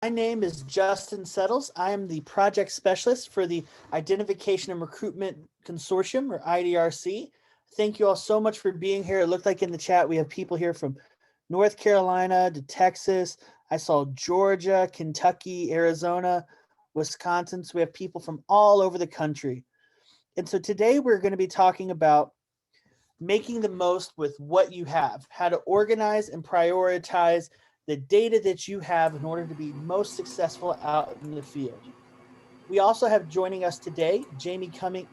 My name is Justin Settles. I am the project specialist for the Identification and Recruitment Consortium, or IDRC. Thank you all so much for being here. It looked like in the chat we have people here from North Carolina to Texas. I saw Georgia, Kentucky, Arizona, Wisconsin. So we have people from all over the country. And so today we're going to be talking about making the most with what you have, how to organize and prioritize the data that you have in order to be most successful out in the field. We also have joining us today, Jamie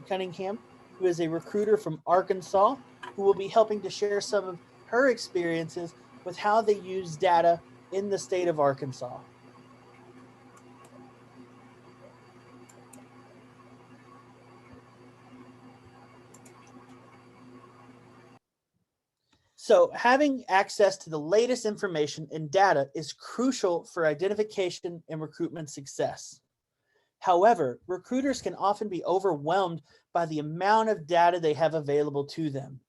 Cunningham, who is a recruiter from Arkansas, who will be helping to share some of her experiences with how they use data in the state of Arkansas. So having access to the latest information and data is crucial for identification and recruitment success. However, recruiters can often be overwhelmed by the amount of data they have available to them.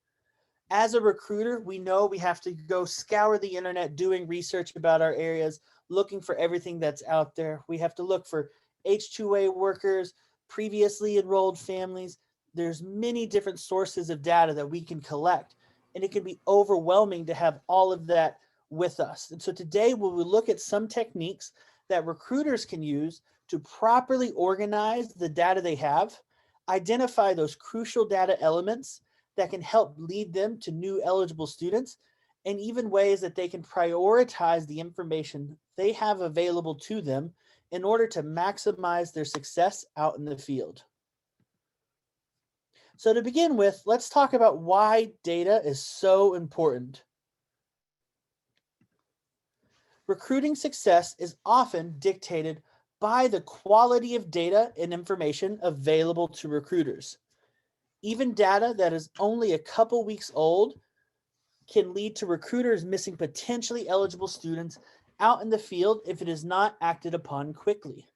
As a recruiter, we know we have to go scour the internet doing research about our areas, looking for everything that's out there. We have to look for H-2A workers, previously enrolled families. There's many different sources of data that we can collect, and it can be overwhelming to have all of that with us. And so today we will look at some techniques that recruiters can use to properly organize the data they have, identify those crucial data elements that can help lead them to new eligible students, and even ways that they can prioritize the information they have available to them in order to maximize their success out in the field. So to begin with, let's talk about why data is so important. Recruiting success is often dictated by the quality of data and information available to recruiters. Even data that is only a couple weeks old can lead to recruiters missing potentially eligible students out in the field if it is not acted upon quickly.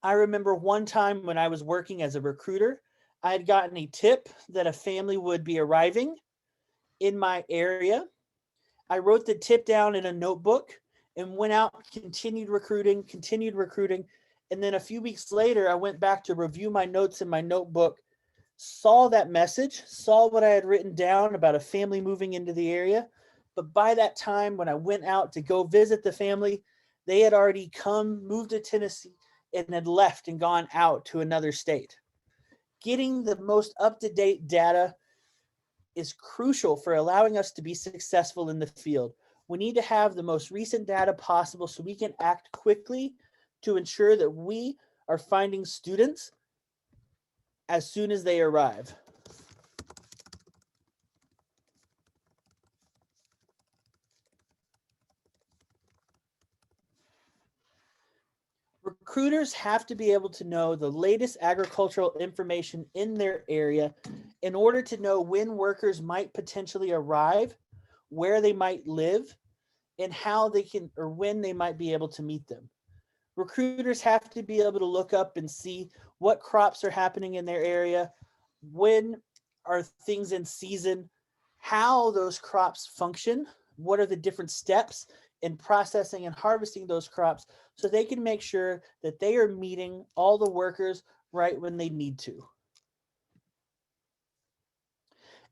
I remember one time when I was working as a recruiter, I had gotten a tip that a family would be arriving in my area. I wrote the tip down in a notebook and went out, continued recruiting. And then a few weeks later, I went back to review my notes in my notebook, saw that message, saw what I had written down about a family moving into the area. But by that time, when I went out to go visit the family, they had already moved to Tennessee, and had left and gone out to another state. Getting the most up-to-date data is crucial for allowing us to be successful in the field. We need to have the most recent data possible so we can act quickly to ensure that we are finding students as soon as they arrive. Recruiters have to be able to know the latest agricultural information in their area in order to know when workers might potentially arrive, where they might live, and how they can, or when they might be able to meet them. Recruiters have to be able to look up and see what crops are happening in their area, when are things in season, how those crops function, what are the different steps in processing and harvesting those crops, so they can make sure that they are meeting all the workers right when they need to.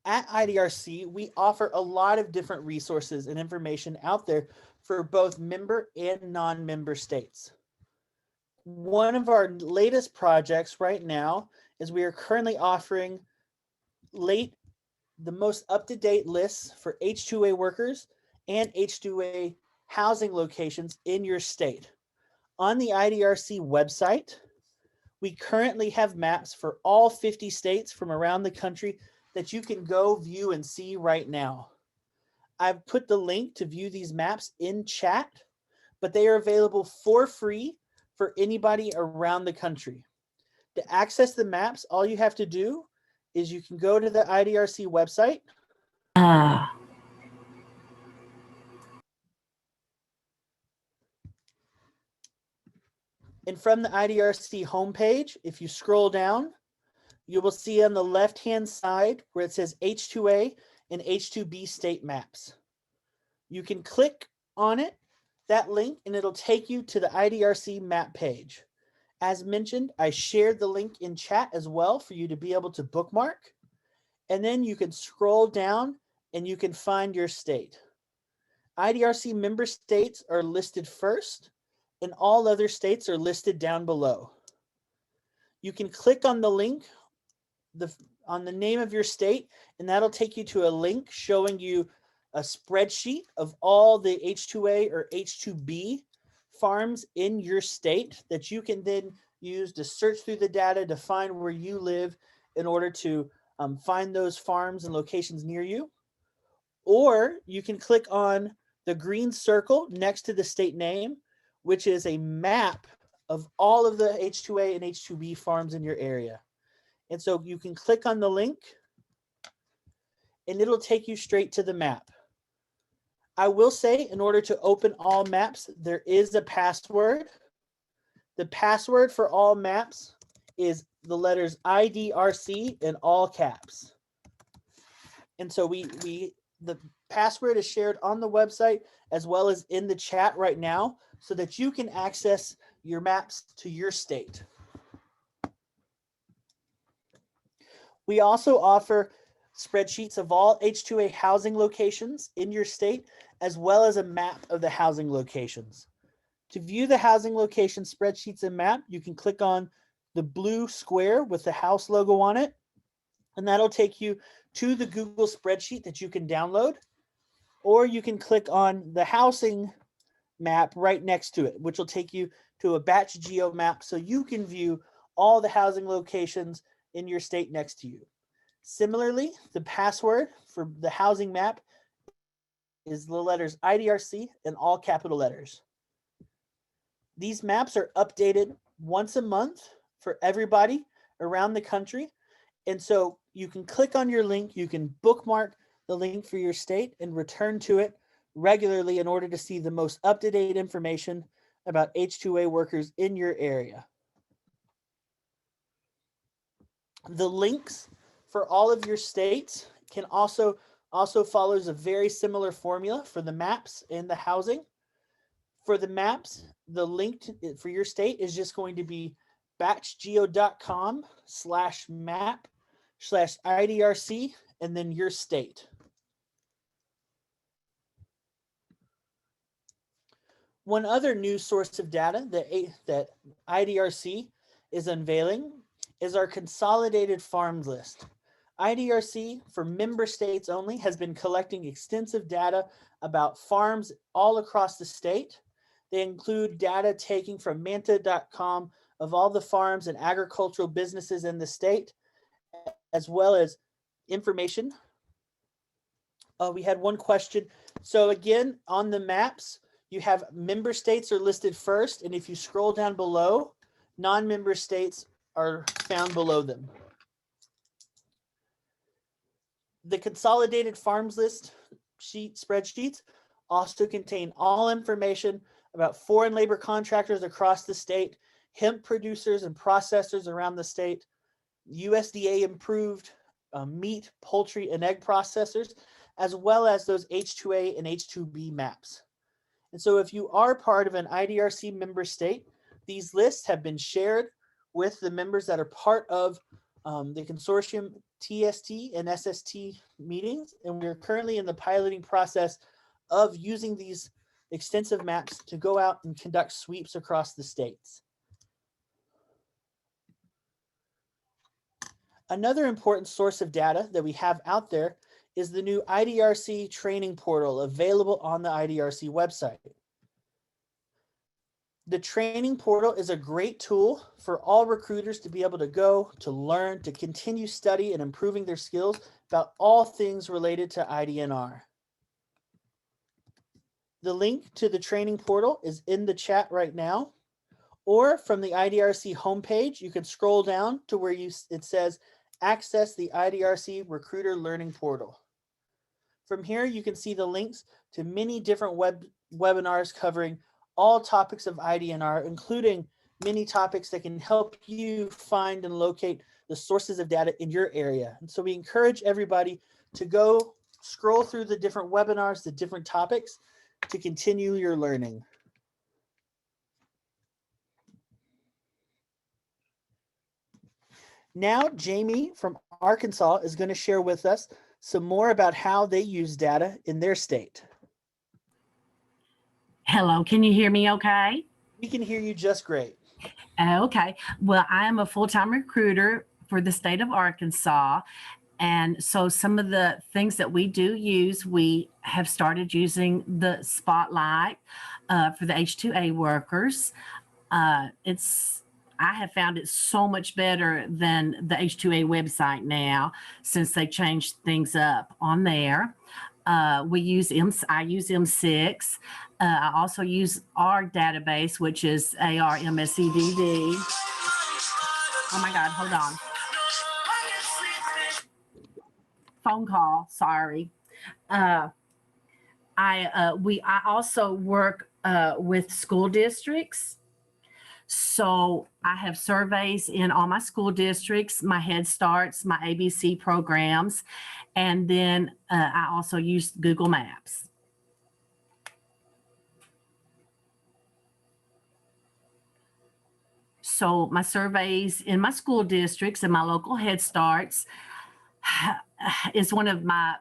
At IDRC, we offer a lot of different resources and information out there for both member and non-member states. One of our latest projects right now is we are currently offering the most up-to-date lists for H-2A workers and H-2A housing locations in your state. On the IDRC website, we currently have maps for all 50 states from around the country that you can go view and see right now. I've put the link to view these maps in chat, but they are available for free for anybody around the country. To access the maps, all you have to do is you can go to the IDRC website. And from the IDRC homepage, if you scroll down, you will see on the left-hand side where it says H-2A and H-2B state maps. You can click on it that link and it'll take you to the IDRC map page. As mentioned, I shared the link in chat as well for you to be able to bookmark. And then you can scroll down and you can find your state. IDRC member states are listed first, and all other states are listed down below. You can click on the link on the name of your state, and that'll take you to a link showing you a spreadsheet of all the H2A or H2B farms in your state that you can then use to search through the data to find where you live in order to find those farms and locations near you. Or you can click on the green circle next to the state name, which is a map of all of the H2A and H2B farms in your area. And so you can click on the link and it'll take you straight to the map. I will say, in order to open all maps, there is a password. The password for all maps is the letters IDRC in all caps. And so the password is shared on the website as well as in the chat right now so that you can access your maps to your state. We also offer spreadsheets of all H2A housing locations in your state, as well as a map of the housing locations. To view the housing location spreadsheets and map, you can click on the blue square with the house logo on it, and that'll take you to the Google spreadsheet that you can download, or you can click on the housing map right next to it, which will take you to a batch geo map so you can view all the housing locations in your state next to you. Similarly, the password for the housing map is the letters IDRC in all capital letters. These maps are updated once a month for everybody around the country. And so you can click on your link, you can bookmark the link for your state and return to it regularly in order to see the most up-to-date information about H2A workers in your area. The links for all of your states can also follows a very similar formula for the maps and the housing. For the maps, the link for your state is just going to be batchgeo.com/map/IDRC and then your state. One other new source of data that IDRC is unveiling is our consolidated farms list. IDRC, for member states only, has been collecting extensive data about farms all across the state. They include data taken from manta.com of all the farms and agricultural businesses in the state, as well as information. We had one question. So again, on the maps, you have member states are listed first, and if you scroll down below, non-member states are found below them. The consolidated farms list spreadsheets also contain all information about foreign labor contractors across the state, hemp producers and processors around the state, USDA improved meat, poultry, and egg processors, as well as those H2A and H2B maps. And so if you are part of an IDRC member state, these lists have been shared with the members that are part of the consortium TST and SST meetings, and we're currently in the piloting process of using these extensive maps to go out and conduct sweeps across the states. Another important source of data that we have out there is the new IDRC training portal available on the IDRC website. The training portal is a great tool for all recruiters to be able to go, to learn, to continue study and improving their skills about all things related to IDNR. The link to the training portal is in the chat right now, or from the IDRC homepage, you can scroll down to where it says access the IDRC recruiter learning portal. From here, you can see the links to many different webinars covering all topics of IDNR, including many topics that can help you find and locate the sources of data in your area. And so we encourage everybody to go scroll through the different webinars, the different topics to continue your learning. Now, Jamie from Arkansas is going to share with us some more about how they use data in their state. Hello, can you hear me okay? We can hear you just great. Okay. Well, I am a full-time recruiter for the state of Arkansas. And so some of the things that we do use, we have started using the Spotlight for the H-2A workers. I have found it so much better than the H-2A website now since they changed things up on there. I use M6. I also use our database, which is ARMSEDD. Oh my God, hold on. Phone call, sorry. I also work with school districts. So I have surveys in all my school districts, my Head Starts, my ABC programs, and then I also use Google Maps. So my surveys in my school districts and my local Head Starts is one of my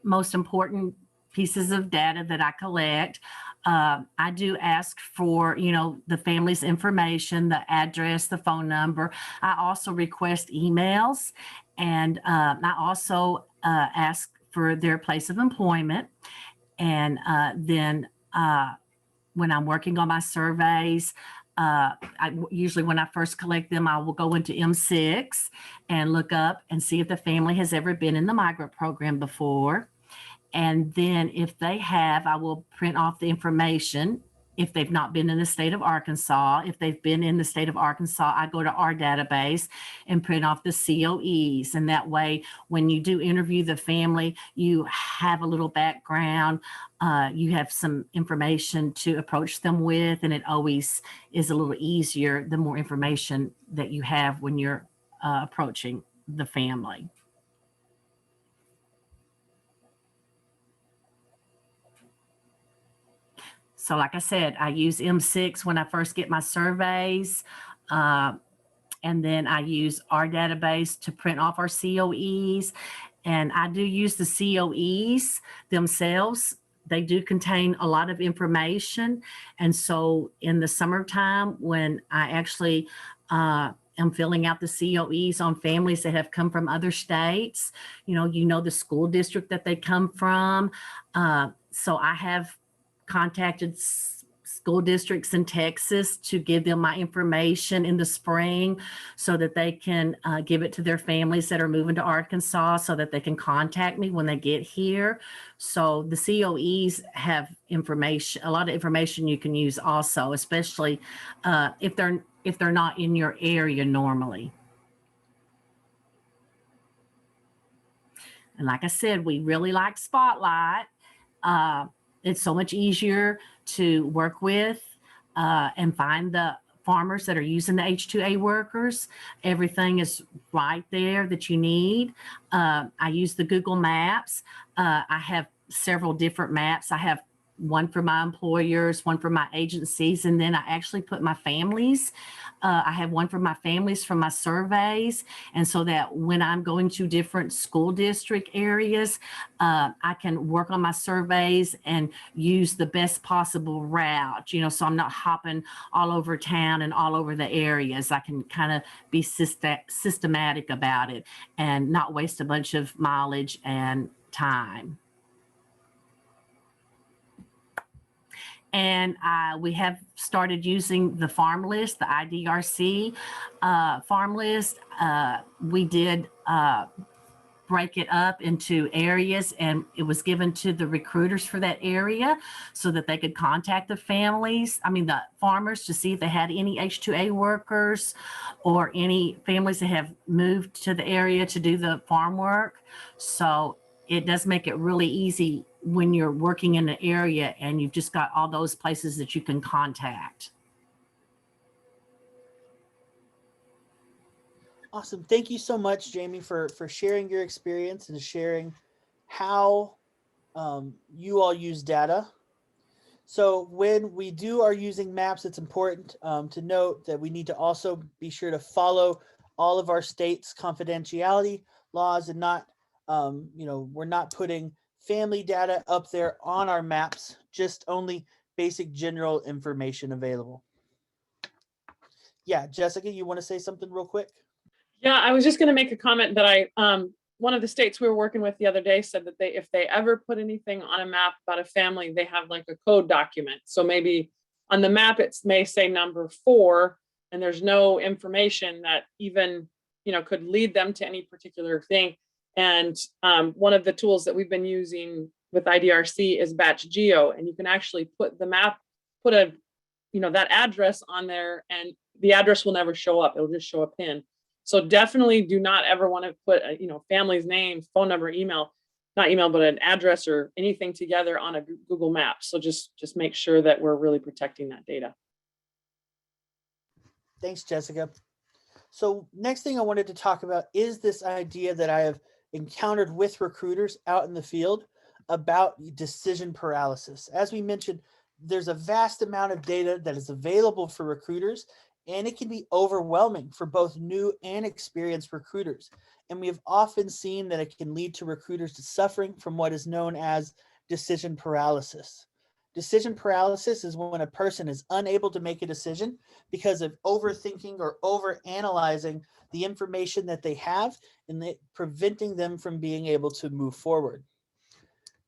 most important pieces of data that I collect. I do ask for, the family's information, the address, the phone number. I also request emails, and I also ask for their place of employment. And then when I'm working on my surveys, usually when I first collect them, I will go into M6 and look up and see if the family has ever been in the migrant program before. And then if they have, I will print off the information. If they've not been in the state of Arkansas, if they've been in the state of Arkansas, I go to our database and print off the COEs. And that way, when you do interview the family, you have a little background, you have some information to approach them with, and it always is a little easier the more information that you have when you're approaching the family. So like I said, I use M6 when I first get my surveys. And then I use our database to print off our COEs. And I do use the COEs themselves. They do contain a lot of information. And so in the summertime, when I actually am filling out the COEs on families that have come from other states, the school district that they come from. So I have contacted school districts in Texas to give them my information in the spring so that they can give it to their families that are moving to Arkansas so that they can contact me when they get here. So the COEs have information, a lot of information you can use also, especially if they're not in your area normally. And like I said, we really like Spotlight. It's so much easier to work with and find the farmers that are using the H-2A workers. Everything is right there that you need. I use the Google Maps. I have several different maps. I have one for my employers, one for my agencies, and then I actually put my families. I have one for my families from my surveys. And so that when I'm going to different school district areas, I can work on my surveys and use the best possible route, so I'm not hopping all over town and all over the areas. I can kind of be systematic about it and not waste a bunch of mileage and time. And we have started using the farm list, the IDRC farm list. We did break it up into areas, and it was given to the recruiters for that area so that they could contact the farmers to see if they had any H-2A workers or any families that have moved to the area to do the farm work. So it does make it really easy when you're working in an area and you've just got all those places that you can contact. Awesome. Thank you so much, Jamie, for sharing your experience and sharing how you all use data. So when we are using maps, it's important to note that we need to also be sure to follow all of our states' confidentiality laws and not, we're not putting family data up there on our maps, just only basic general information available. Yeah, Jessica, you want to say something real quick? Yeah, I was just going to make a comment that one of the states we were working with the other day said that if they ever put anything on a map about a family, they have like a code document. So maybe on the map, it may say number 4, and there's no information that even, could lead them to any particular thing. And one of the tools that we've been using with IDRC is Batch Geo, and you can actually put the map, put that address on there, and the address will never show up. It'll just show a pin. So definitely do not ever want to put family's name, phone number, not email, but an address or anything together on a Google map. So just make sure that we're really protecting that data. Thanks, Jessica. So next thing I wanted to talk about is this idea that I have encountered with recruiters out in the field about decision paralysis. As we mentioned, there's a vast amount of data that is available for recruiters, and it can be overwhelming for both new and experienced recruiters. And we have often seen that it can lead to recruiters suffering from what is known as decision paralysis. Decision paralysis is when a person is unable to make a decision because of overthinking or overanalyzing the information that they have, and preventing them from being able to move forward.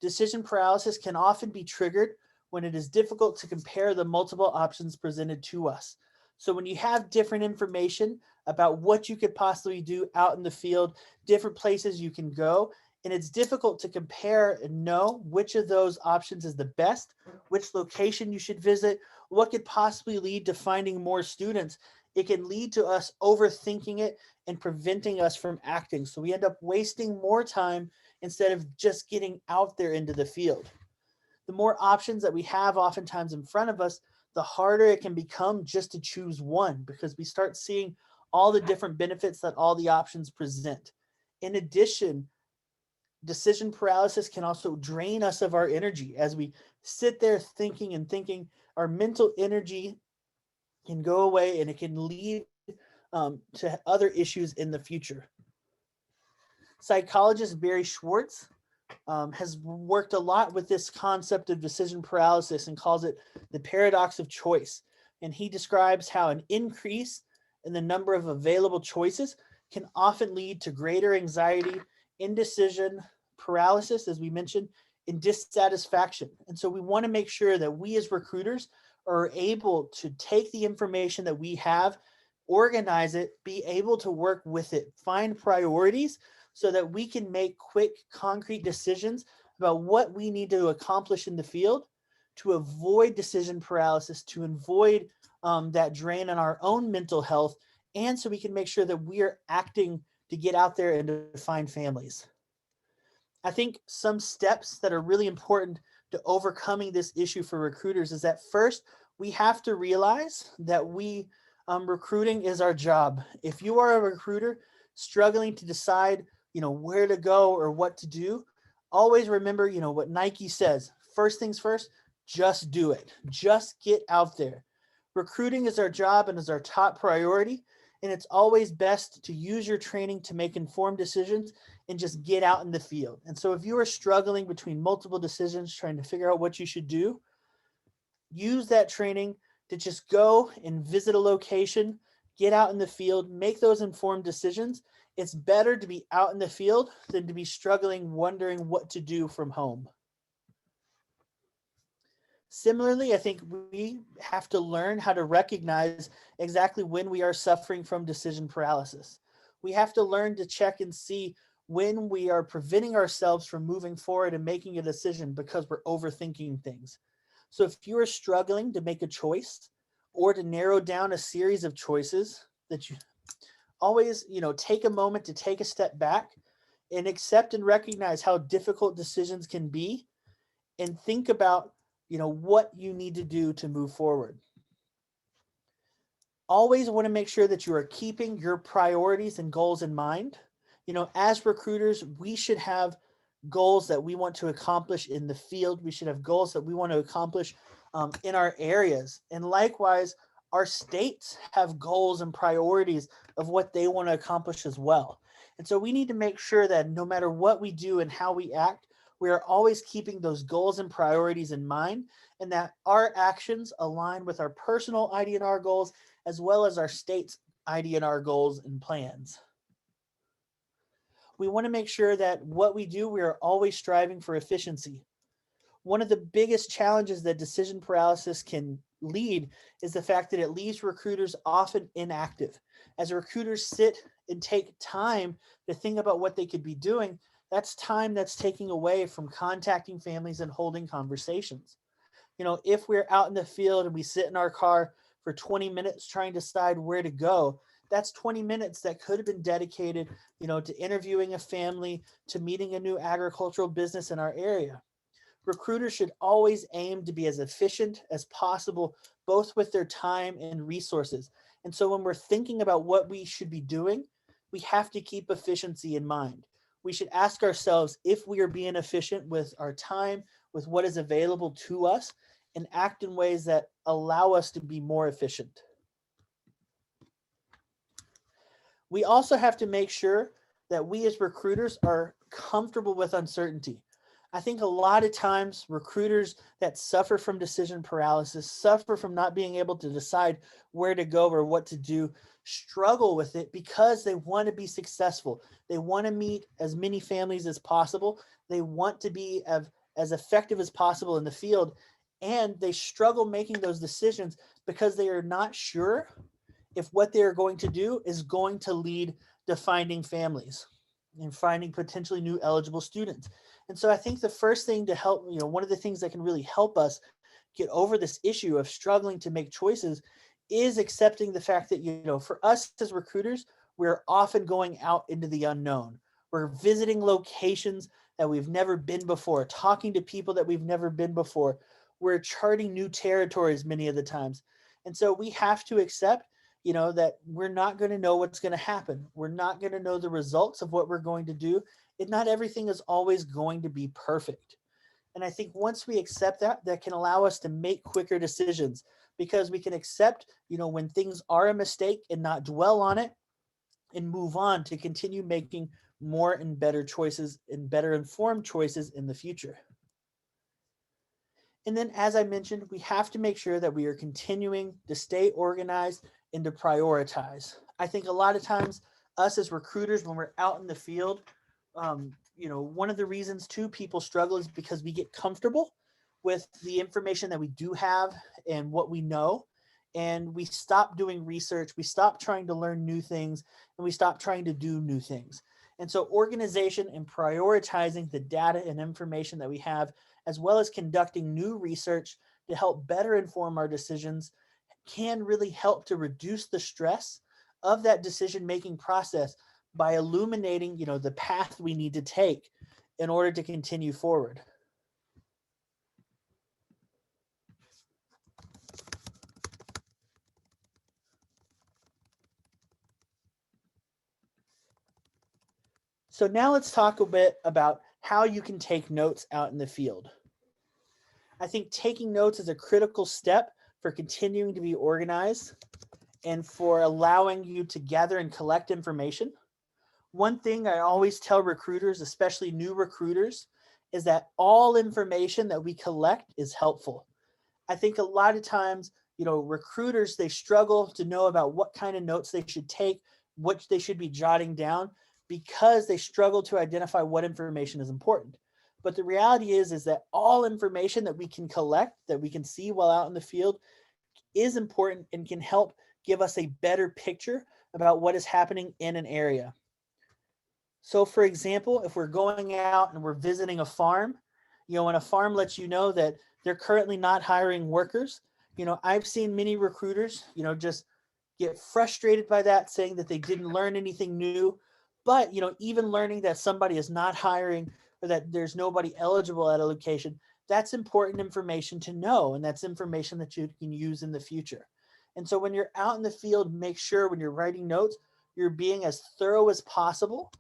Decision paralysis can often be triggered when it is difficult to compare the multiple options presented to us. So when you have different information about what you could possibly do out in the field, different places you can go, and it's difficult to compare and know which of those options is the best, which location you should visit, what could possibly lead to finding more students, it can lead to us overthinking it and preventing us from acting. So we end up wasting more time instead of just getting out there into the field. The more options that we have oftentimes in front of us, the harder it can become just to choose one, because we start seeing all the different benefits that all the options present. In addition, decision paralysis can also drain us of our energy. As we sit there thinking, our mental energy can go away, and it can lead to other issues in the future. Psychologist Barry Schwartz has worked a lot with this concept of decision paralysis and calls it the paradox of choice. And he describes how an increase in the number of available choices can often lead to greater anxiety, indecision, paralysis, as we mentioned, and dissatisfaction. And so we want to make sure that we as recruiters are able to take the information that we have, organize it, be able to work with it, find priorities, so that we can make quick, concrete decisions about what we need to accomplish in the field to avoid decision paralysis, to avoid that drain on our own mental health, and so we can make sure that we are acting to get out there and to find families. I think some steps that are really important to overcoming this issue for recruiters is that first, we have to realize that recruiting is our job. If you are a recruiter struggling to decide where to go or what to do, always remember, what Nike says, first things first, just do it. Just get out there. Recruiting is our job and is our top priority. And it's always best to use your training to make informed decisions and just get out in the field. And so if you are struggling between multiple decisions, trying to figure out what you should do, use that training to just go and visit a location, get out in the field, make those informed decisions. It's better to be out in the field than to be struggling, wondering what to do from home. Similarly, I think we have to learn how to recognize exactly when we are suffering from decision paralysis. We have to learn to check and see when we are preventing ourselves from moving forward and making a decision because we're overthinking things. So if you are struggling to make a choice or to narrow down a series of choices, that you always, take a moment to take a step back and accept and recognize how difficult decisions can be, and think about, what you need to do to move forward. Always want to make sure that you are keeping your priorities and goals in mind. As recruiters, we should have goals that we want to accomplish in the field. We should have goals that we want to accomplish in our areas. And likewise, our states have goals and priorities of what they want to accomplish as well. And so we need to make sure that no matter what we do and how we act, we are always keeping those goals and priorities in mind, and that our actions align with our personal ID&R goals as well as our state's ID&R goals and plans. We want to make sure that what we do, we are always striving for efficiency. One of the biggest challenges that decision paralysis can lead is the fact that it leaves recruiters often inactive. As recruiters sit and take time to think about what they could be doing, that's time that's taking away from contacting families and holding conversations. You know, if we're out in the field and we sit in our car for 20 minutes trying to decide where to go, that's 20 minutes that could have been dedicated, you know, to interviewing a family, to meeting a new agricultural business in our area. Recruiters should always aim to be as efficient as possible, both with their time and resources. And so when we're thinking about what we should be doing, we have to keep efficiency in mind. We should ask ourselves if we are being efficient with our time, with what is available to us, and act in ways that allow us to be more efficient. We also have to make sure that we as recruiters are comfortable with uncertainty. I think a lot of times recruiters that suffer from decision paralysis, suffer from not being able to decide where to go or what to do, struggle with it because they want to be successful. They want to meet as many families as possible. They want to be as effective as possible in the field. And they struggle making those decisions because they are not sure if what they are going to do is going to lead to finding families and finding potentially new eligible students. And so I think the first thing to help, you know, one of the things that can really help us get over this issue of struggling to make choices is accepting the fact that, you know, for us as recruiters, we're often going out into the unknown. We're visiting locations that we've never been before, talking to people that we've never been before. We're charting new territories many of the times. And so we have to accept, you know, that we're not going to know what's going to happen. We're not going to know the results of what we're going to do. And not everything is always going to be perfect. And I think once we accept that, that can allow us to make quicker decisions, because we can accept, you know, when things are a mistake and not dwell on it and move on to continue making more and better choices and better informed choices in the future. And then, as I mentioned, we have to make sure that we are continuing to stay organized and to prioritize. I think a lot of times us as recruiters, when we're out in the field, you know, one of the reasons too people struggle is because we get comfortable with the information that we do have and what we know, and we stop doing research, we stop trying to learn new things, and we stop trying to do new things. And so organization and prioritizing the data and information that we have, as well as conducting new research to help better inform our decisions, can really help to reduce the stress of that decision-making process by illuminating, you know, the path we need to take in order to continue forward. So now let's talk a bit about how you can take notes out in the field. I think taking notes is a critical step for continuing to be organized and for allowing you to gather and collect information. One thing I always tell recruiters, especially new recruiters, is that all information that we collect is helpful. I think a lot of times, you know, recruiters, they struggle to know about what kind of notes they should take, what they should be jotting down, because they struggle to identify what information is important. But the reality is that all information that we can collect, that we can see while out in the field, is important and can help give us a better picture about what is happening in an area. So for example, if we're going out and we're visiting a farm, you know, when a farm lets you know that they're currently not hiring workers, you know, I've seen many recruiters, you know, just get frustrated by that, saying that they didn't learn anything new. But, you know, even learning that somebody is not hiring or that there's nobody eligible at a location, that's important information to know. And that's information that you can use in the future. And so when you're out in the field, make sure when you're writing notes, you're being as thorough as possible,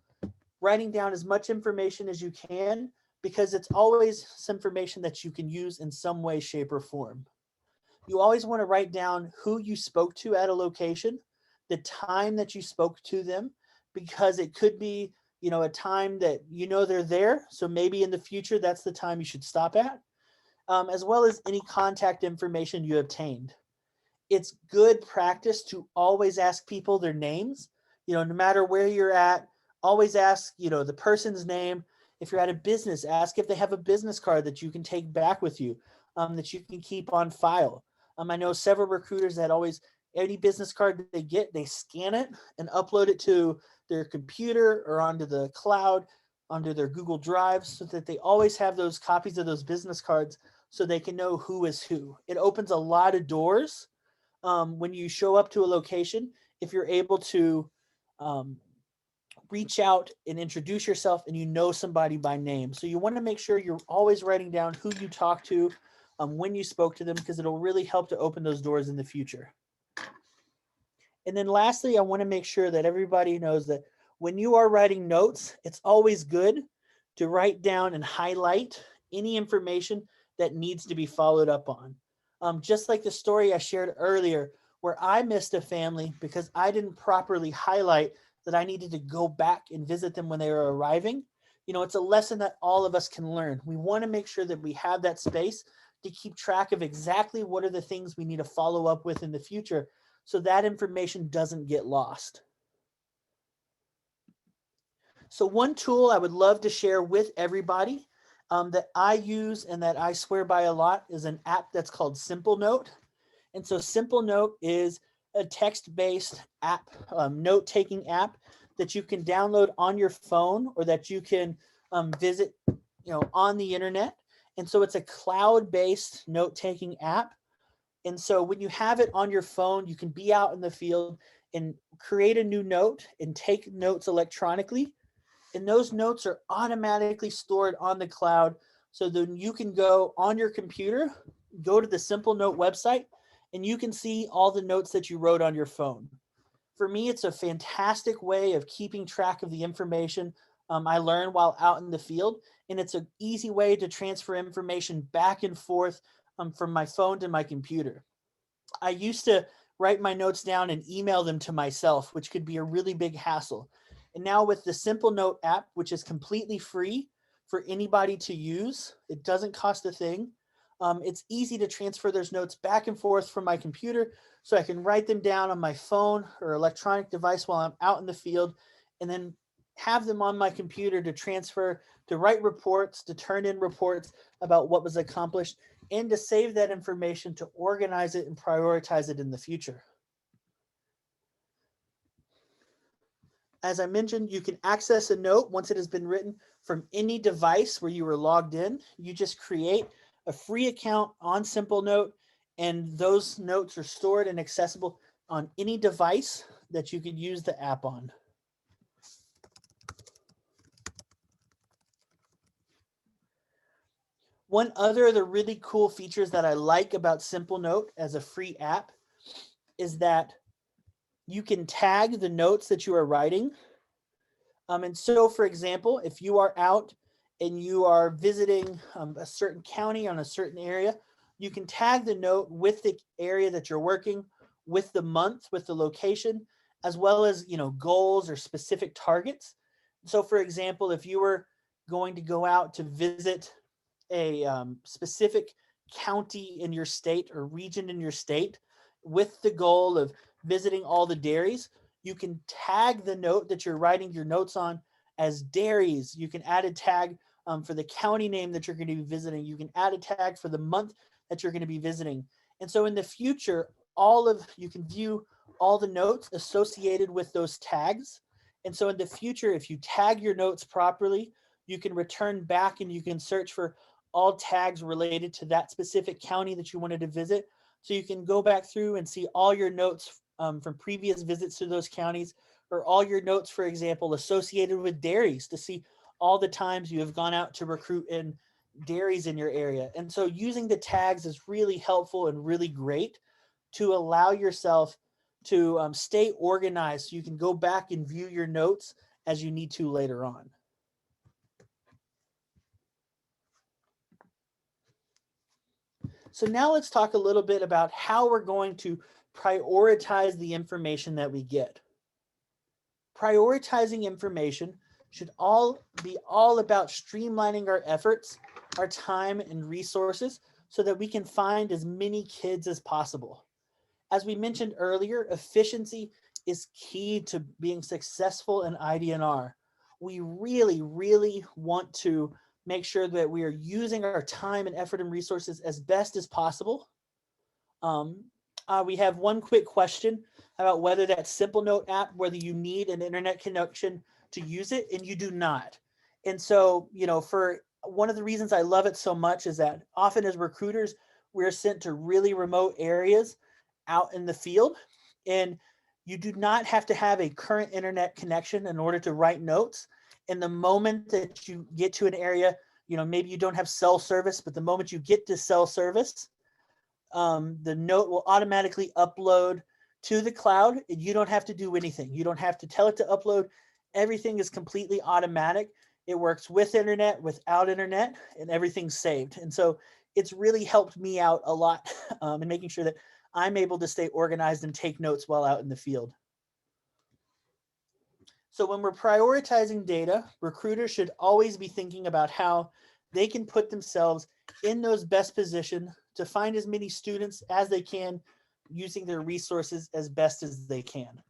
writing down as much information as you can, because it's always some information that you can use in some way, shape, or form. You always want to write down who you spoke to at a location, the time that you spoke to them, because it could be, a time that they're there. So maybe in the future, that's the time you should stop at, as well as any contact information you obtained. It's good practice to always ask people their names, no matter where you're at, always ask, the person's name. If you're at a business, ask if they have a business card that you can take back with you, that you can keep on file. I know several recruiters that always, any business card they get, they scan it and upload it to their computer or onto the cloud, onto their Google Drive, so that they always have those copies of those business cards so they can know who is who. It opens a lot of doors when you show up to a location, if you're able to reach out and introduce yourself and somebody by name. So you want to make sure you're always writing down who you talked to, when you spoke to them, because it'll really help to open those doors in the future. And then lastly, I want to make sure that everybody knows that when you are writing notes, it's always good to write down and highlight any information that needs to be followed up on. Just like the story I shared earlier, where I missed a family because I didn't properly highlight that I needed to go back and visit them when they were arriving. It's a lesson that all of us can learn. We want to make sure that we have that space to keep track of exactly what are the things we need to follow up with in the future, so that information doesn't get lost. So one tool I would love to share with everybody that I use and that I swear by a lot is an app that's called Simplenote. And so Simplenote is a text-based app, note-taking app that you can download on your phone or that you can visit, on the internet. And so it's a cloud-based note-taking app. And so when you have it on your phone, you can be out in the field and create a new note and take notes electronically. And those notes are automatically stored on the cloud. So then you can go on your computer, go to the Simplenote website, and you can see all the notes that you wrote on your phone. For me, it's a fantastic way of keeping track of the information I learned while out in the field. And it's an easy way to transfer information back and forth from my phone to my computer. I used to write my notes down and email them to myself, which could be a really big hassle. And now with the Simplenote app, which is completely free for anybody to use, it doesn't cost a thing. It's easy to transfer those notes back and forth from my computer, so I can write them down on my phone or electronic device while I'm out in the field, and then have them on my computer to transfer, to write reports, to turn in reports about what was accomplished, and to save that information, to organize it and prioritize it in the future. As I mentioned, you can access a note once it has been written from any device where you were logged in. You just create a free account on Simplenote, and those notes are stored and accessible on any device that you could use the app on. One other of the really cool features that I like about Simplenote as a free app is that you can tag the notes that you are writing. And so, for example, if you are out and you are visiting a certain county on a certain area, you can tag the note with the area that you're working, with the month, with the location, as well as, goals or specific targets. So, for example, if you were going to go out to visit a specific county in your state or region in your state with the goal of visiting all the dairies, you can tag the note that you're writing your notes on as dairies. You can add a tag for the county name that you're going to be visiting. You can add a tag for the month that you're going to be visiting. And so in the future, you can view all the notes associated with those tags. And so in the future, if you tag your notes properly, you can return back and you can search for all tags related to that specific county that you wanted to visit. So you can go back through and see all your notes from previous visits to those counties, or all your notes, for example, associated with dairies, to see all the times you have gone out to recruit in dairies in your area. And so using the tags is really helpful and really great to allow yourself to stay organized, so you can go back and view your notes as you need to later on. So now let's talk a little bit about how we're going to prioritize the information that we get. Prioritizing information should be all about streamlining our efforts, our time and resources so that we can find as many kids as possible. As we mentioned earlier, efficiency is key to being successful in IDNR. We really want to make sure that we are using our time and effort and resources as best as possible. We have one quick question about whether that Simplenote app, whether you need an internet connection to use it, and you do not. And so, for one of the reasons I love it so much is that often as recruiters, we're sent to really remote areas out in the field, and you do not have to have a current internet connection in order to write notes. And the moment that you get to an area, maybe you don't have cell service, but the moment you get to cell service, the note will automatically upload to the cloud, and you don't have to do anything. You don't have to tell it to upload. Everything is completely automatic. It works with internet, without internet, and everything's saved. And so it's really helped me out a lot in making sure that I'm able to stay organized and take notes while out in the field. So when we're prioritizing data, recruiters should always be thinking about how they can put themselves in those best positions to find as many students as they can using their resources as best as they can.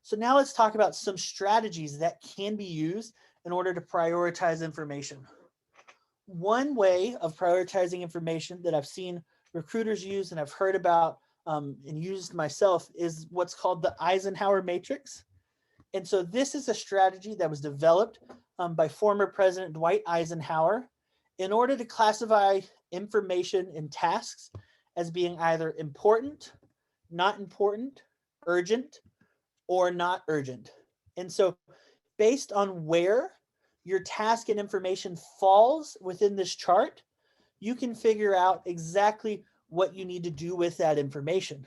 So now let's talk about some strategies that can be used in order to prioritize information. One way of prioritizing information that I've seen recruiters use and I've heard about and used myself is what's called the Eisenhower matrix. And so this is a strategy that was developed by former President Dwight Eisenhower in order to classify information and tasks as being either important, not important, urgent, or not urgent. And so based on where your task and information falls within this chart, you can figure out exactly what you need to do with that information.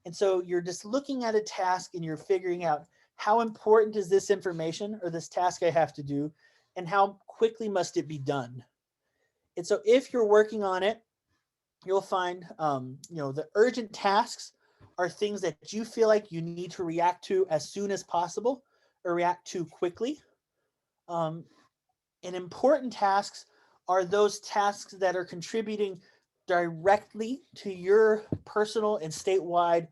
And so you're just looking at a task and you're figuring out how important is this information or this task I have to do, and how quickly must it be done. And so if you're working on it, you'll find, the urgent tasks are things that you feel like you need to react to as soon as possible or react to quickly. And important tasks are those tasks that are contributing directly to your personal and statewide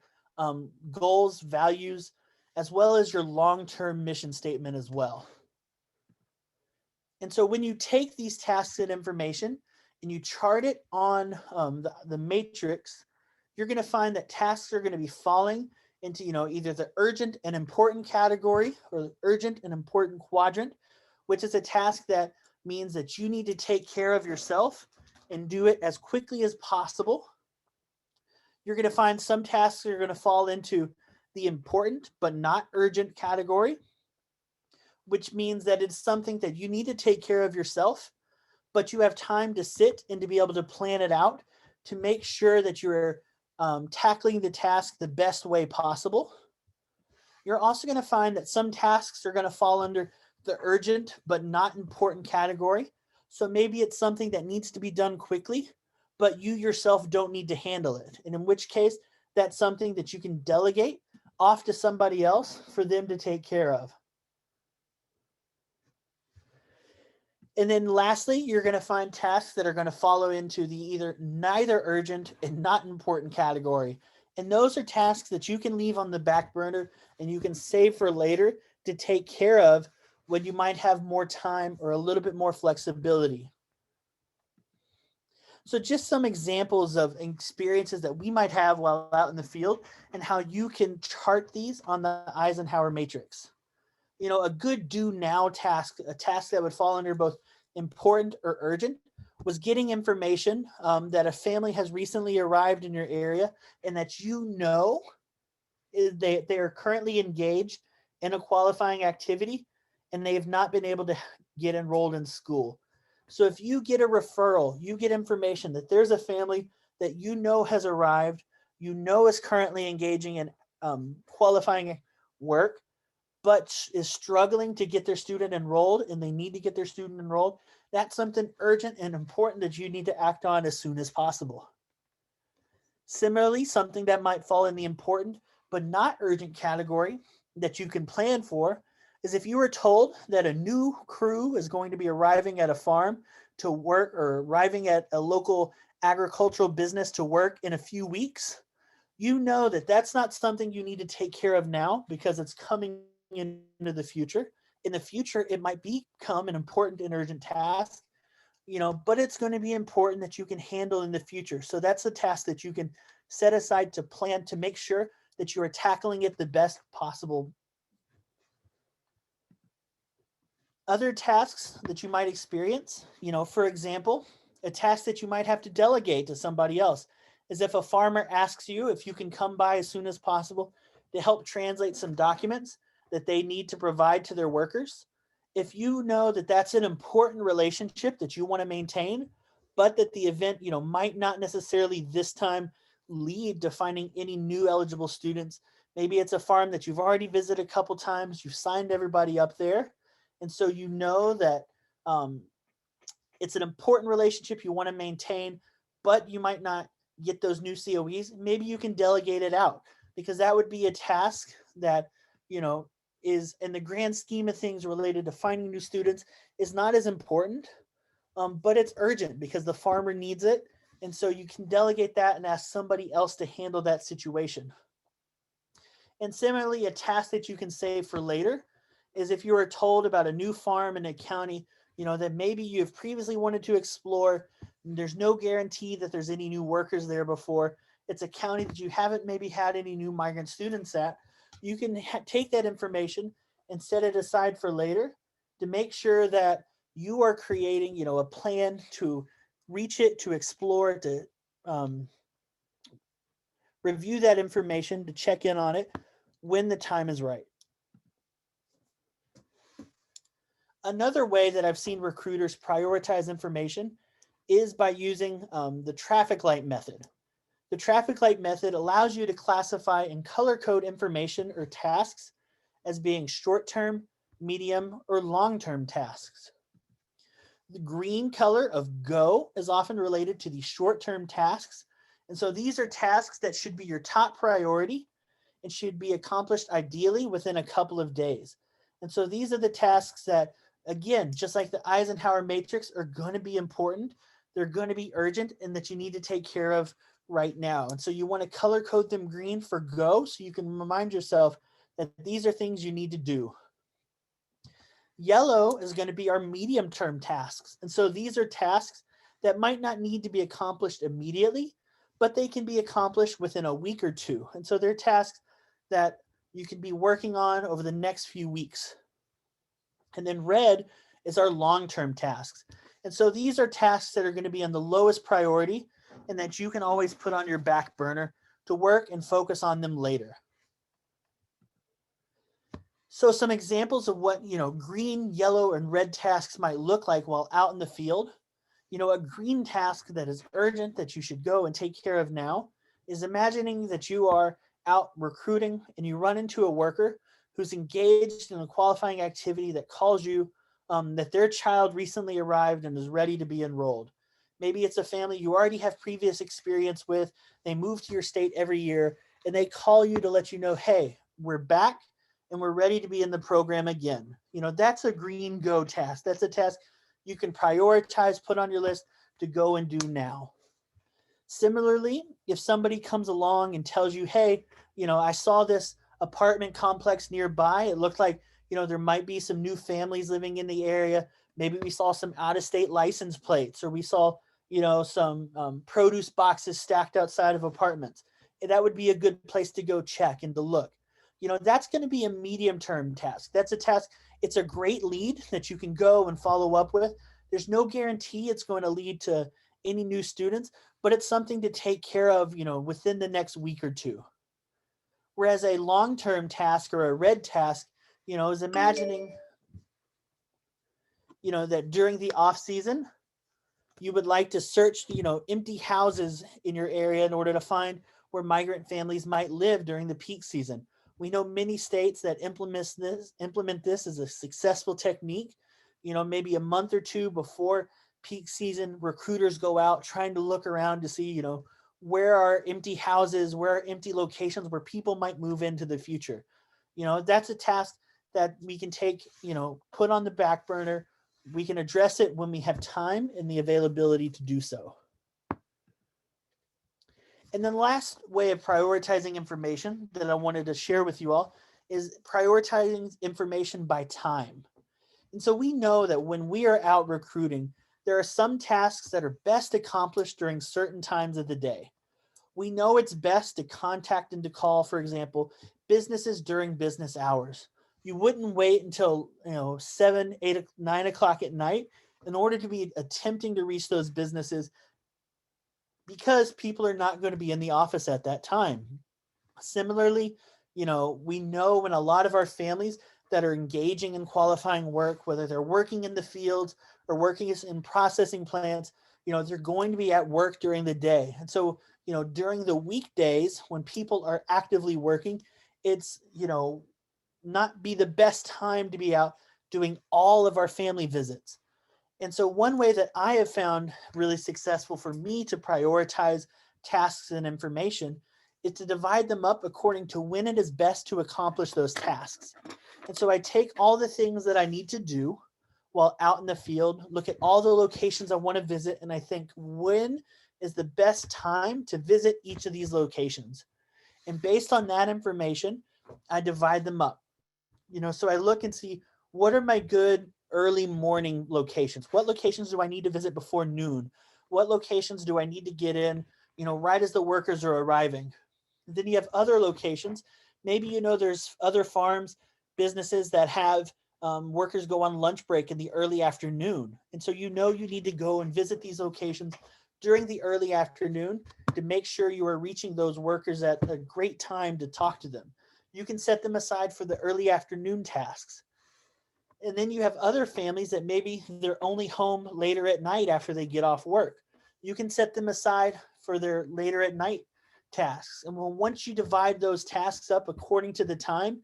goals, values, as well as your long-term mission statement as well. And so when you take these tasks and information and you chart it on the matrix, you're going to find that tasks are going to be falling into either the urgent and important category or the urgent and important quadrant, which is a task that means that you need to take care of yourself and do it as quickly as possible. You're going to find some tasks are going to fall into the important but not urgent category, which means that it's something that you need to take care of yourself, but you have time to sit and to be able to plan it out to make sure that you're tackling the task the best way possible. You're also going to find that some tasks are going to fall under the urgent but not important category. So maybe it's something that needs to be done quickly, but you yourself don't need to handle it. And in which case, that's something that you can delegate off to somebody else for them to take care of. And then lastly, you're going to find tasks that are going to follow into the either neither urgent and not important category. And those are tasks that you can leave on the back burner and you can save for later to take care of when you might have more time or a little bit more flexibility. So just some examples of experiences that we might have while out in the field and how you can chart these on the Eisenhower matrix. A good do now task, a task that would fall under both important or urgent, was getting information that a family has recently arrived in your area and that they are currently engaged in a qualifying activity and they have not been able to get enrolled in school. So if you get a referral, you get information that there's a family that has arrived, is currently engaging in qualifying work, but is struggling to get their student enrolled and they need to get their student enrolled, That's something urgent and important that you need to act on as soon as possible. Similarly, something that might fall in the important but not urgent category that you can plan for is if you were told that a new crew is going to be arriving at a farm to work or arriving at a local agricultural business to work in a few weeks, you know that that's not something you need to take care of now because it's coming into the future. In the future, it might become an important and urgent task, but it's going to be important that you can handle in the future. So that's a task that you can set aside to plan to make sure that you are tackling it the best possible. Other tasks that you might experience, for example, a task that you might have to delegate to somebody else is if a farmer asks you if you can come by as soon as possible to help translate some documents that they need to provide to their workers. If you know that that's an important relationship that you want to maintain, but that the event, might not necessarily this time lead to finding any new eligible students. Maybe it's a farm that you've already visited a couple times, you've signed everybody up there. And so you know that it's an important relationship you want to maintain, but you might not get those new COEs. Maybe you can delegate it out because that would be a task that, is in the grand scheme of things related to finding new students is not as important, but it's urgent because the farmer needs it. And so you can delegate that and ask somebody else to handle that situation. And similarly, a task that you can save for later is if you were told about a new farm in a county, that maybe you have previously wanted to explore. There's no guarantee that there's any new workers there before. It's a county that you haven't maybe had any new migrant students at. You can take that information and set it aside for later to make sure that you are creating, a plan to reach it, to explore, to review that information, to check in on it when the time is right. Another way that I've seen recruiters prioritize information is by using the traffic light method. The traffic light method allows you to classify and color code information or tasks as being short-term, medium, or long-term tasks. The green color of go is often related to the short-term tasks. And so these are tasks that should be your top priority and should be accomplished ideally within a couple of days. And so these are the tasks that, again, just like the Eisenhower matrix, are going to be important. They're going to be urgent and that you need to take care of right now. And so you want to color code them green for go so you can remind yourself that these are things you need to do. Yellow is going to be our medium term tasks. And so these are tasks that might not need to be accomplished immediately, but they can be accomplished within a week or two. And so they're tasks that you can be working on over the next few weeks. And then red is our long-term tasks. And so these are tasks that are going to be on the lowest priority and that you can always put on your back burner to work and focus on them later. So some examples of what, green, yellow, and red tasks might look like while out in the field. A green task that is urgent that you should go and take care of now is imagining that you are out recruiting and you run into a worker who's engaged in a qualifying activity that calls you that their child recently arrived and is ready to be enrolled. Maybe it's a family you already have previous experience with. They move to your state every year and they call you to let you know, hey, we're back and we're ready to be in the program again. That's a green go task. That's a task you can prioritize, put on your list to go and do now. Similarly, if somebody comes along and tells you, hey, I saw this apartment complex nearby. It looked like, there might be some new families living in the area. Maybe we saw some out-of-state license plates, or we saw, some produce boxes stacked outside of apartments. That would be a good place to go check and to look. That's going to be a medium-term task. That's a task. It's a great lead that you can go and follow up with. There's no guarantee it's going to lead to any new students, but it's something to take care of, within the next week or two. Whereas a long-term task or a red task, is imagining, that during the off season, you would like to search, empty houses in your area in order to find where migrant families might live during the peak season. We know many states that implement this as a successful technique. maybe a month or two before peak season, recruiters go out trying to look around to see, where are empty houses, where are empty locations where people might move into the future. That's a task that we can take, put on the back burner. We can address it when we have time and the availability to do so. And then last way of prioritizing information that I wanted to share with you all is prioritizing information by time. And so we know that when we are out recruiting, there are some tasks that are best accomplished during certain times of the day. We know it's best to contact and to call, for example, businesses during business hours. You wouldn't wait until 7, 8, 9 o'clock at night in order to be attempting to reach those businesses, because people are not going to be in the office at that time. Similarly, we know when a lot of our families that are engaging in qualifying work, whether they're working in the fields or working in processing plants, they're going to be at work during the day. And so, during the weekdays when people are actively working, it's, not be the best time to be out doing all of our family visits. And so one way that I have found really successful for me to prioritize tasks and information is to divide them up according to when it is best to accomplish those tasks. And so I take all the things that I need to do while out in the field, look at all the locations I want to visit, and I think, when is the best time to visit each of these locations? And based on that information, I divide them up. So I look and see, what are my good early morning locations? What locations do I need to visit before noon? What locations do I need to get in, right as the workers are arriving? Then you have other locations. Maybe, there's other farms, businesses that have workers go on lunch break in the early afternoon. And so, you need to go and visit these locations during the early afternoon to make sure you are reaching those workers at a great time to talk to them. You can set them aside for the early afternoon tasks. And then you have other families that maybe they're only home later at night after they get off work. You can set them aside for their later at night tasks. And once you divide those tasks up according to the time,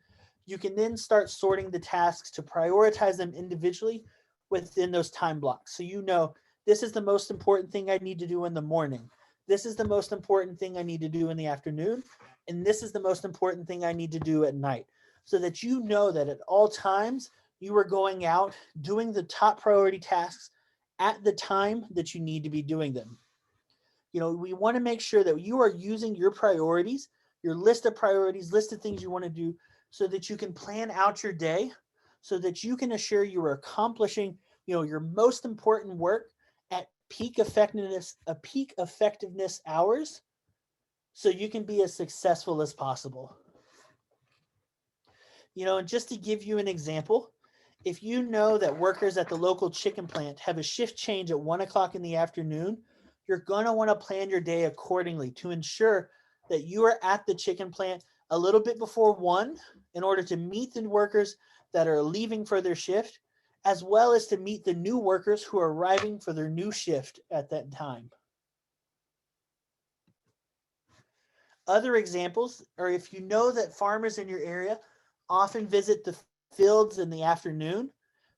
you can then start sorting the tasks to prioritize them individually within those time blocks. So this is the most important thing I need to do in the morning. This is the most important thing I need to do in the afternoon. And this is the most important thing I need to do at night. So that you know that at all times, you are going out doing the top priority tasks at the time that you need to be doing them. We want to make sure that you are using your priorities, your list of priorities, list of things you want to do, so that you can plan out your day, so that you can assure you are accomplishing, your most important work at peak effectiveness hours, so you can be as successful as possible. And just to give you an example, if you know that workers at the local chicken plant have a shift change at 1 o'clock in the afternoon, you're going to want to plan your day accordingly to ensure that you are at the chicken plant a little bit before 1 in order to meet the workers that are leaving for their shift, as well as to meet the new workers who are arriving for their new shift at that time. Other examples are, if you know that farmers in your area often visit the fields in the afternoon,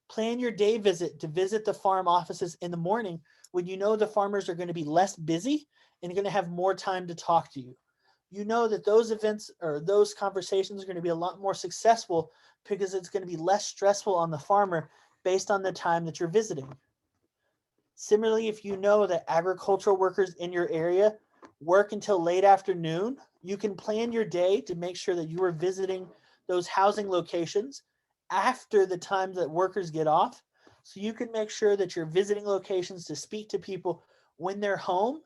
plan your day visit to visit the farm offices in the morning when you know the farmers are going to be less busy and going to have more time to talk to you. You know that those events or those conversations are going to be a lot more successful because it's going to be less stressful on the farmer based on the time that you're visiting. Similarly, if you know that agricultural workers in your area work until late afternoon, you can plan your day to make sure that you are visiting those housing locations after the time that workers get off. So you can make sure that you're visiting locations to speak to people when they're home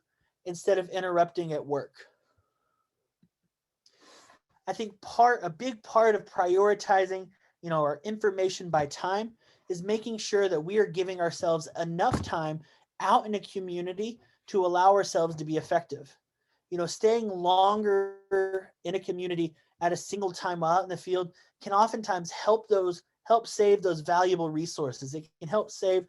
instead of interrupting at work. I think a big part of prioritizing, our information by time is making sure that we are giving ourselves enough time out in a community to allow ourselves to be effective. Staying longer in a community at a single time out in the field can oftentimes help save those valuable resources. It can help save,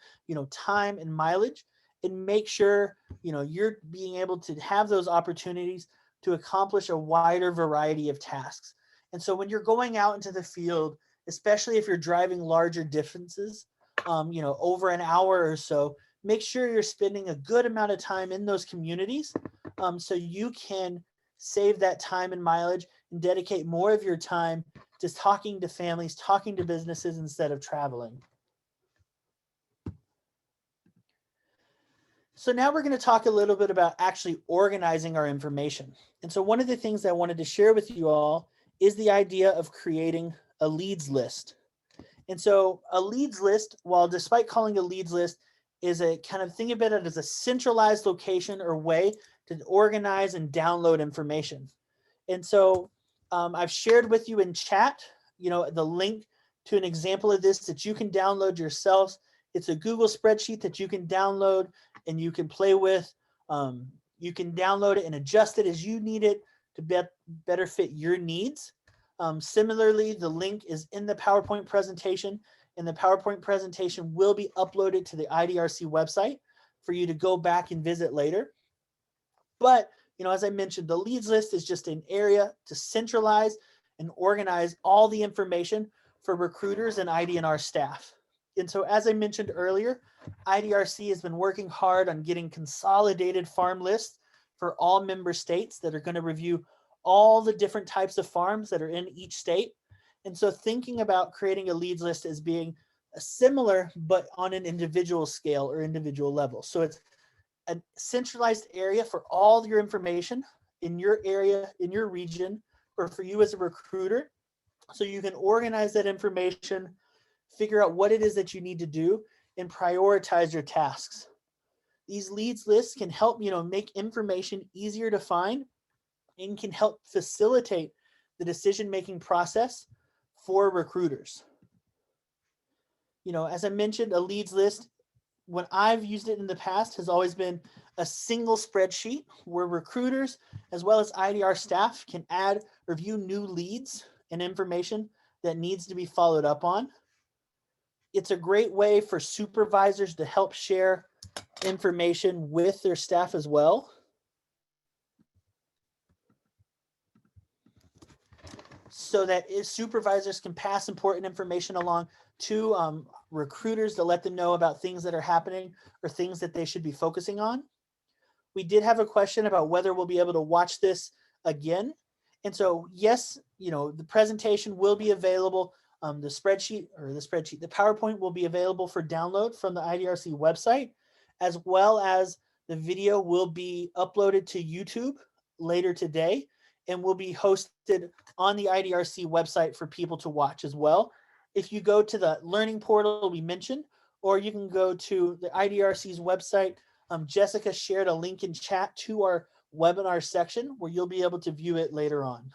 time and mileage, and make sure, you're being able to have those opportunities to accomplish a wider variety of tasks. And so when you're going out into the field, especially if you're driving larger distances, over an hour or so, make sure you're spending a good amount of time in those communities so you can save that time and mileage and dedicate more of your time to talking to families, talking to businesses instead of traveling. So now we're going to talk a little bit about actually organizing our information. And so one of the things I wanted to share with you all is the idea of creating a leads list. And so a leads list, while despite calling a leads list, is a kind of think about it as a centralized location or way to organize and download information. And so I've shared with you in chat, the link to an example of this that you can download yourselves. It's a Google spreadsheet that you can download and you can play with. You can download it and adjust it as you need it to better fit your needs. Similarly, the link is in the PowerPoint presentation, and the PowerPoint presentation will be uploaded to the IDRC website for you to go back and visit later. But, as I mentioned, the leads list is just an area to centralize and organize all the information for recruiters and IDNR staff. And so, as I mentioned earlier, IDRC has been working hard on getting consolidated farm lists for all member states that are going to review all the different types of farms that are in each state. And so thinking about creating a leads list as being a similar, but on an individual scale or individual level. So it's a centralized area for all your information in your area, in your region, or for you as a recruiter. So you can organize that information, figure out what it is that you need to do, and prioritize your tasks. These leads lists can help, make information easier to find and can help facilitate the decision-making process for recruiters. As I mentioned, a leads list, when I've used it in the past, has always been a single spreadsheet where recruiters as well as IDR staff can add or view new leads and information that needs to be followed up on. It's a great way for supervisors to help share information with their staff as well. So that supervisors can pass important information along to recruiters to let them know about things that are happening or things that they should be focusing on. We did have a question about whether we'll be able to watch this again. And so, yes, the presentation will be available. The PowerPoint will be available for download from the IDRC website, as well as the video will be uploaded to YouTube later today and will be hosted on the IDRC website for people to watch as well. If you go to the learning portal we mentioned, or you can go to the IDRC's website, Jessica shared a link in chat to our webinar section where you'll be able to view it later on.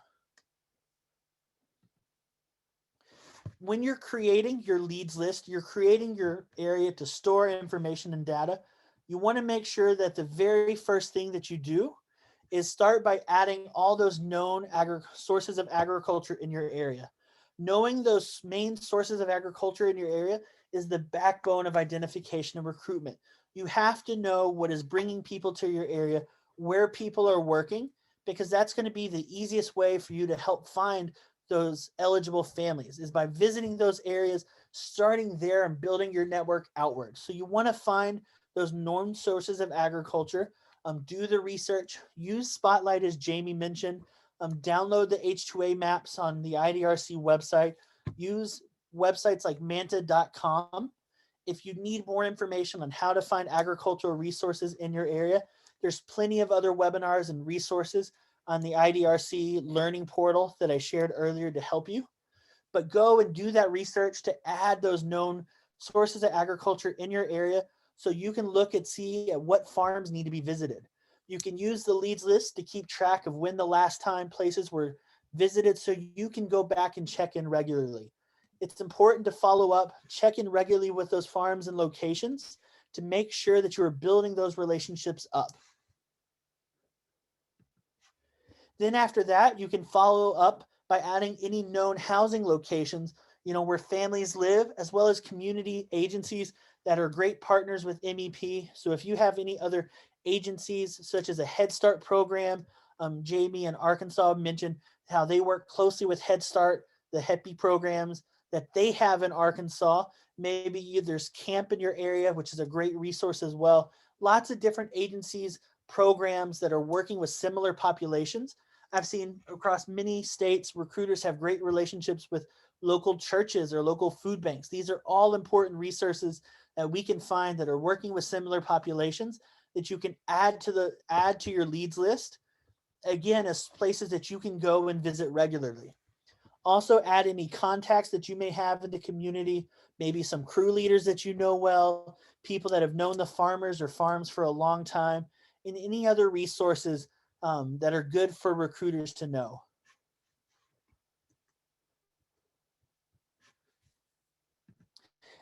When you're creating your leads list, you're creating your area to store information and data. You want to make sure that the very first thing that you do is start by adding all those known sources of agriculture in your area. Knowing those main sources of agriculture in your area is the backbone of identification and recruitment. You have to know what is bringing people to your area, where people are working, because that's going to be the easiest way for you to help find those eligible families is by visiting those areas, starting there and building your network outward. So you want to find those known sources of agriculture, do the research, use Spotlight as Jamie mentioned, download the H2A maps on the IDRC website, use websites like manta.com. If you need more information on how to find agricultural resources in your area, there's plenty of other webinars and resources on the IDRC learning portal that I shared earlier to help you. But go and do that research to add those known sources of agriculture in your area so you can look and see at what farms need to be visited. You can use the leads list to keep track of when the last time places were visited so you can go back and check in regularly. It's important to follow up, check in regularly with those farms and locations to make sure that you are building those relationships up. Then after that, you can follow up by adding any known housing locations, where families live, as well as community agencies that are great partners with MEP. So if you have any other agencies, such as a Head Start program, Jamie in Arkansas mentioned how they work closely with Head Start, the HEPI programs. that they have in Arkansas. Maybe there's camp in your area, which is a great resource as well. Lots of different agencies, programs that are working with similar populations. I've seen across many states, recruiters have great relationships with local churches or local food banks. These are all important resources that we can find that are working with similar populations that you can add to your leads list, again, as places that you can go and visit regularly. Also add any contacts that you may have in the community, maybe some crew leaders that you know well, people that have known the farmers or farms for a long time, and any other resources that are good for recruiters to know.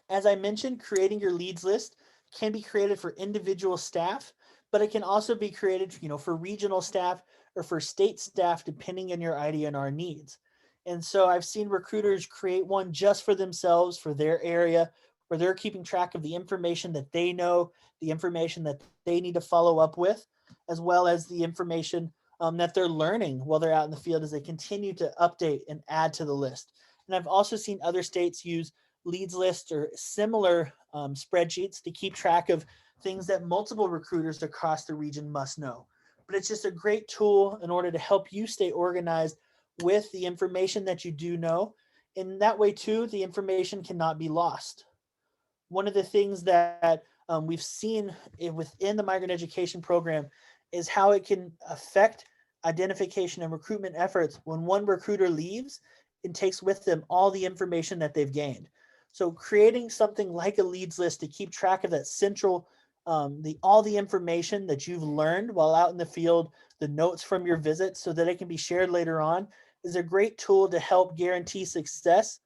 As I mentioned, creating your leads list can be created for individual staff, but it can also be created, for regional staff or for state staff, depending on your IDNR needs. And so I've seen recruiters create one just for themselves, for their area, where they're keeping track of the information that they know, the information that they need to follow up with, as well as the information that they're learning while they're out in the field as they continue to update and add to the list. And I've also seen other states use leads lists or similar spreadsheets to keep track of things that multiple recruiters across the region must know. But it's just a great tool in order to help you stay organized with the information that you do know. And that way too, the information cannot be lost. One of the things that we've seen within the migrant education program is how it can affect identification and recruitment efforts when one recruiter leaves and takes with them all the information that they've gained. So creating something like a leads list to keep track of that central, all the information that you've learned while out in the field, the notes from your visits, so that it can be shared later on, is a great tool to help guarantee success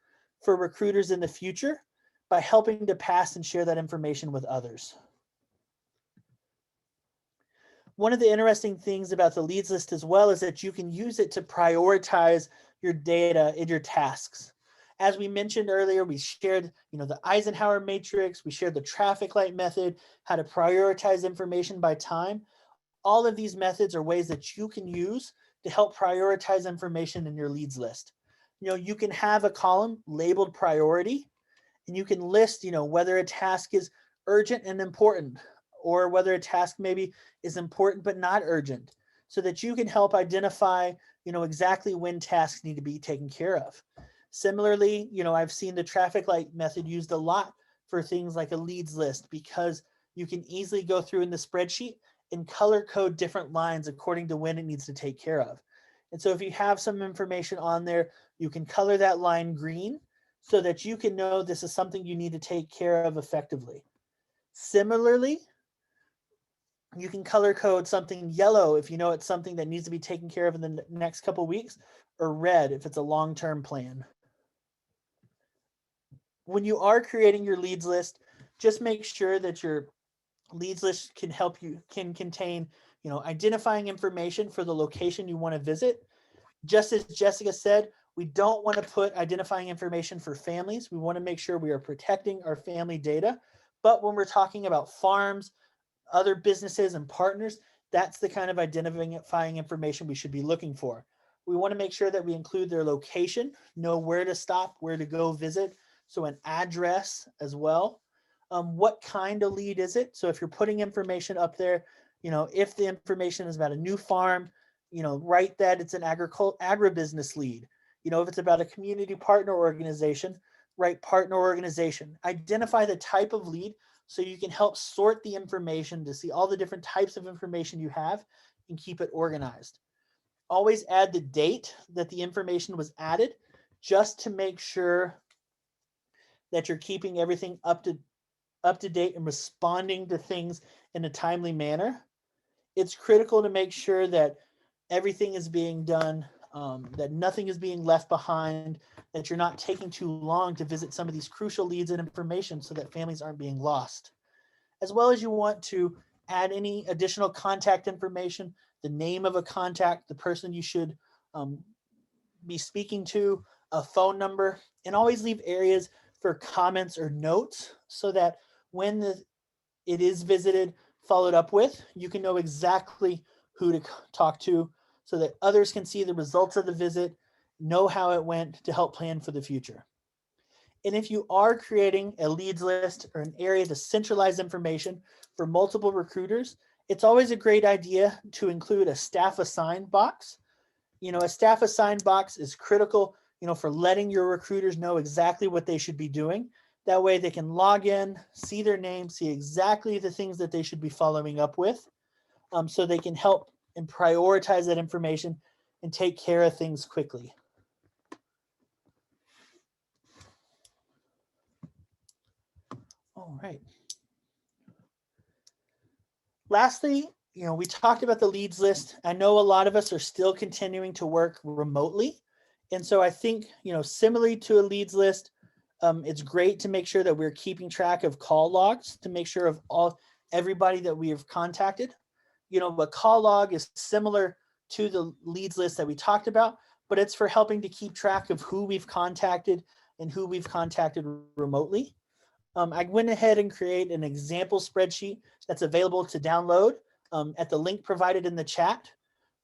for recruiters in the future by helping to pass and share that information with others. One of the interesting things about the leads list as well is that you can use it to prioritize your data in your tasks. As we mentioned earlier, we shared, the Eisenhower matrix, we shared the traffic light method, how to prioritize information by time. All of these methods are ways that you can use to help prioritize information in your leads list. You can have a column labeled priority, and you can list, whether a task is urgent and important, or whether a task maybe is important but not urgent, so that you can help identify, exactly when tasks need to be taken care of. Similarly, I've seen the traffic light method used a lot for things like a leads list, because you can easily go through in the spreadsheet and color code different lines according to when it needs to take care of. And so if you have some information on there, you can color that line green so that you can know this is something you need to take care of effectively. Similarly, you can color code something yellow if you know it's something that needs to be taken care of in the next couple of weeks, or red if it's a long-term plan. When you are creating your leads list, just make sure that your leads list can contain, identifying information for the location you want to visit. Just as Jessica said, we don't want to put identifying information for families. We want to make sure we are protecting our family data. But when we're talking about farms, other businesses and partners, that's the kind of identifying information we should be looking for. We want to make sure that we include their location, know where to stop, where to go visit. So an address as well. What kind of lead is it? So if you're putting information up there, if the information is about a new farm, write that it's an agribusiness lead. If it's about a community partner organization, write partner organization. Identify the type of lead so you can help sort the information to see all the different types of information you have and keep it organized. Always add the date that the information was added, just to make sure that you're keeping everything up to date and responding to things in a timely manner. It's critical to make sure that everything is being done, that nothing is being left behind, that you're not taking too long to visit some of these crucial leads and information so that families aren't being lost. As well as you want to add any additional contact information, the name of a contact, the person you should be speaking to, a phone number, and always leave areas for comments or notes so that when it is visited, followed up with, you can know exactly who to talk to so that others can see the results of the visit, know how it went to help plan for the future. And if you are creating a leads list or an area to centralize information for multiple recruiters, it's always a great idea to include a staff assigned box. A staff assigned box is critical, for letting your recruiters know exactly what they should be doing. That way they can log in, see their name, see exactly the things that they should be following up with, so they can help and prioritize that information and take care of things quickly. All right. Lastly, we talked about the leads list. I know a lot of us are still continuing to work remotely. And so I think, similarly to a leads list, it's great to make sure that we're keeping track of call logs to make sure of everybody that we have contacted. A call log is similar to the leads list that we talked about, but it's for helping to keep track of who we've contacted and who we've contacted remotely. I went ahead and create an example spreadsheet that's available to download at the link provided in the chat.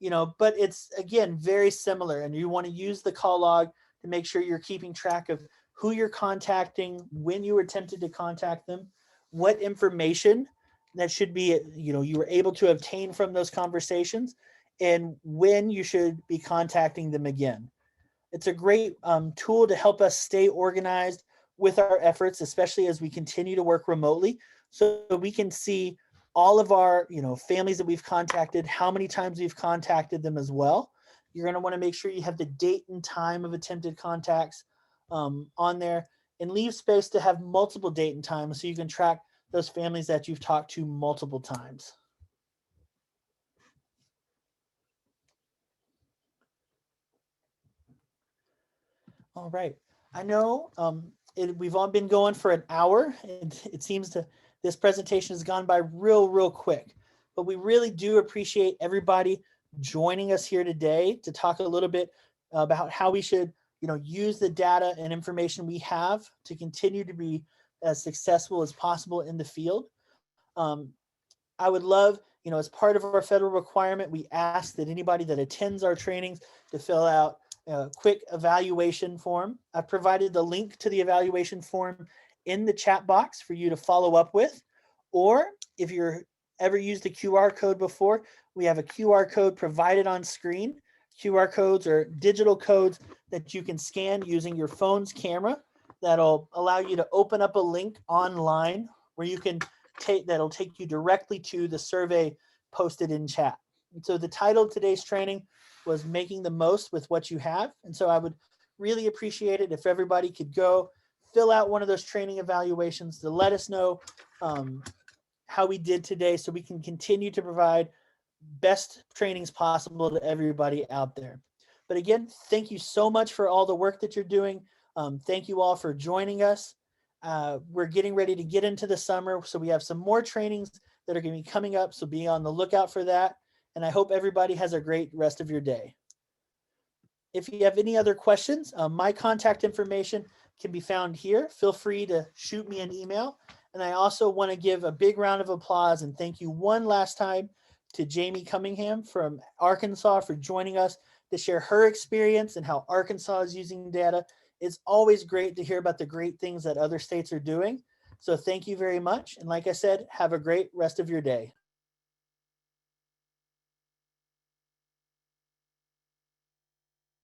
But it's, again, very similar, and you want to use the call log to make sure you're keeping track of who you're contacting, when you attempted to contact them, what information that should be, you were able to obtain from those conversations, and when you should be contacting them again. It's a great tool to help us stay organized with our efforts, especially as we continue to work remotely, so we can see all of our families that we've contacted, how many times we've contacted them as well. You're going to want to make sure you have the date and time of attempted contacts on there, and leave space to have multiple date and times so you can track those families that you've talked to multiple times. All right. I know we've all been going for an hour, and it seems this presentation has gone by real quick, but we really do appreciate everybody joining us here today to talk a little bit about how we should, use the data and information we have to continue to be as successful as possible in the field. I would love, as part of our federal requirement, we ask that anybody that attends our trainings to fill out a quick evaluation form. I've provided the link to the evaluation form in the chat box for you to follow up with. Or if you're ever used a QR code before, we have a QR code provided on screen. QR codes are digital codes that you can scan using your phone's camera. That'll allow you to open up a link online where you can that'll take you directly to the survey posted in chat. And so the title of today's training was Making the Most with What You Have. And so I would really appreciate it if everybody could go fill out one of those training evaluations to let us know how we did today, so we can continue to provide best trainings possible to everybody out there. But again, thank you so much for all the work that you're doing. Thank you all for joining us. We're getting ready to get into the summer, so we have some more trainings that are going to be coming up, so be on the lookout for that. And I hope everybody has a great rest of your day. If you have any other questions, my contact information can be found here. Feel free to shoot me an email. And I also want to give a big round of applause and thank you one last time to Jamie Cunningham from Arkansas for joining us to share her experience and how Arkansas is using data. It's always great to hear about the great things that other states are doing. So thank you very much. And like I said, have a great rest of your day.